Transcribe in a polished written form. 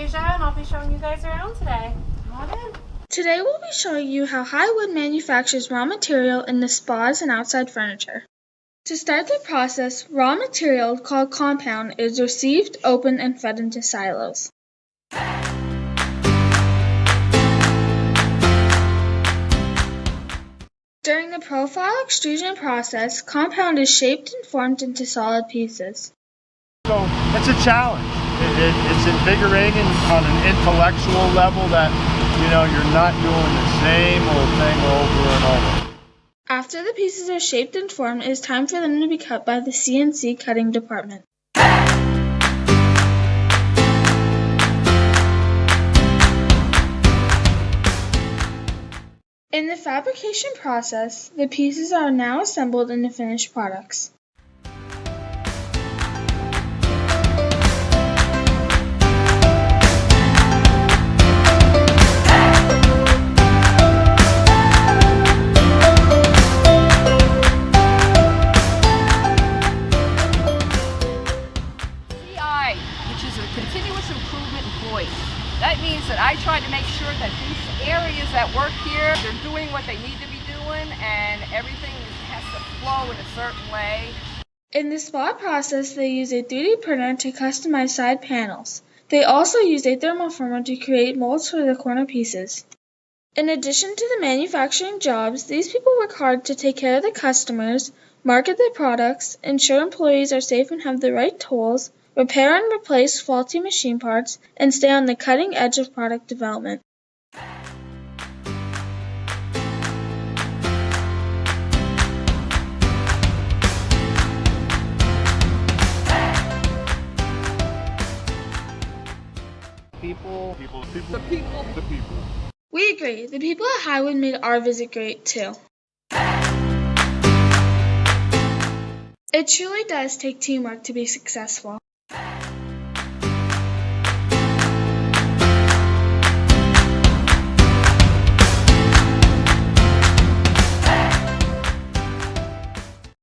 Asia, and I'll be showing you guys around today. Come on in. Today we'll be showing you how Highwood manufactures raw material in the spas and outside furniture. To start the process, raw material, called compound, is received, opened, and fed into silos. During the profile extrusion process, compound is shaped and formed into solid pieces. So it's a challenge. It's invigorating on an intellectual level that, you're not doing the same old thing over and over. After the pieces are shaped and formed, it is time for them to be cut by the CNC cutting department. In the fabrication process, the pieces are now assembled into finished products. Continuous improvement employees. That means that I try to make sure that these areas that work here, they're doing what they need to be doing, and everything has to flow in a certain way. In the spot process, they use a 3D printer to customize side panels. They also use a thermoformer to create molds for the corner pieces. In addition to the manufacturing jobs, these people work hard to take care of the customers, market their products, ensure employees are safe and have the right tools, repair and replace faulty machine parts, and stay on the cutting edge of product development. The people. We agree. The people at Highwood made our visit great, too. It truly does take teamwork to be successful.